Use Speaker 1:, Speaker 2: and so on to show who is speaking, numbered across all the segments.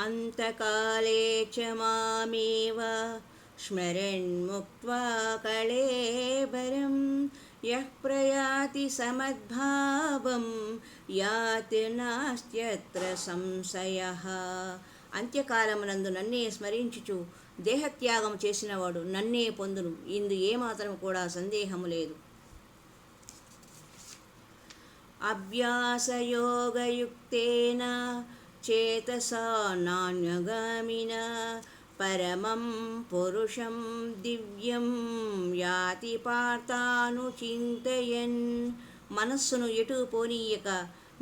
Speaker 1: అంతకాలే చ మామేవ స్మరన్ముక్త్వా కళేబరం యః ప్రయాతి సమద్భావం యాతి నాస్త్యత్ర సంశయః. అంత్యకాలమునందు నన్నే స్మరించుచు దేహత్యాగం చేసినవాడు నన్నే పొందును, ఇందు ఏమాత్రం కూడా సందేహము లేదు. అభ్యాసయోగయుక్తేన చేతసా నాన్యగామిన పరమం పురుషం దివ్యం యాతి పార్థానుచింతయన్. మనస్సును ఎటు పోనీయక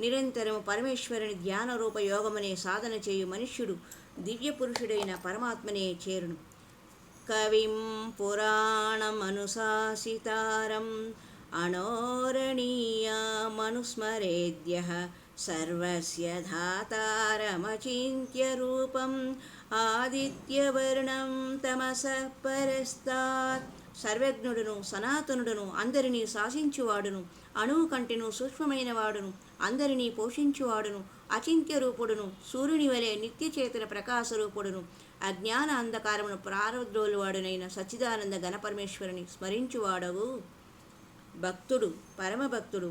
Speaker 1: నిరంతరము పరమేశ్వరుని ధ్యానరూప యోగమనే సాధన చేయు మనుష్యుడు దివ్య పురుషుడైన పరమాత్మనే చేరును. కవిం పురాణమనుశాసితారం అనోరణీయమనుస్మరేద్యః సర్వస్య ధాతారమచింత్య రూపం ఆదిత్యవర్ణం తమసః పరస్తాత్. సర్వజ్ఞుడును సనాతనుడును అందరినీ శాసించువాడును అణువు కంటెను సూక్ష్మమైన వాడును అందరినీ పోషించువాడును అచింత్య రూపుడును సూర్యుని వలె నిత్యచేతన ప్రకాశరూపుడును అజ్ఞాన అంధకారమును ప్రారద్రోలువాడునైన సచ్చిదానంద గణపరమేశ్వరుని స్మరించువాడవు భక్తుడు పరమభక్తుడు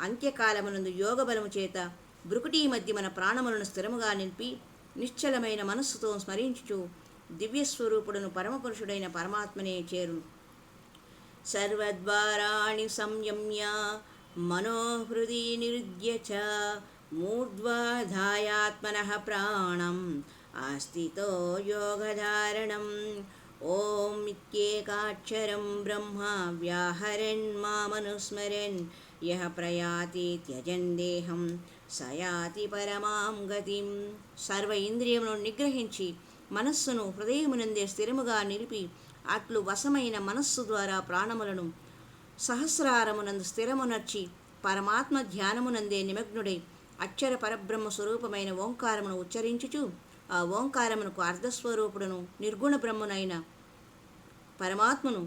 Speaker 1: అంత్యకాలమునందు యోగబలము చేత బ్రుకుటీ మధ్య మన ప్రాణములను స్థిరముగా నిలిపి నిశ్చలమైన మనస్సుతో స్మరించుచు దివ్యస్వరూపుడును పరమపురుషుడైన పరమాత్మనే చేరును. సర్వద్వారాణి సంయమ్య మనోహృది నిరుధ్య చ మూర్ధ్వాధాయాత్మనః ప్రాణం ఆస్థితో యోగధారణం. ఓం ఇత్యేకాక్షరం బ్రహ్మ వ్యాహరన్ మామనుస్మరన్ యః ప్రయాతి త్యజన్ దేహం సయాతి పరమాం గతిం. సర్వ ఇంద్రియములను నిగ్రహించి మనస్సును హృదయమునందే స్థిరముగా నిలిపి అట్లు వశమైన మనస్సు ద్వారా ప్రాణములను సహస్రారమునందు స్థిరమునర్చి పరమాత్మ ధ్యానమునందే నిమగ్నుడై అక్షర పరబ్రహ్మ స్వరూపమైన ఓంకారమును ఉచ్చరించుచు ఆ ఓంకారమునకు అర్ధస్వరూపుడును నిర్గుణ బ్రహ్మునైన పరమాత్మను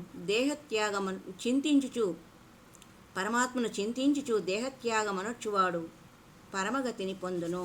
Speaker 1: చింతించుచు దేహత్యాగమనొచ్చువాడు పరమగతిని పొందును.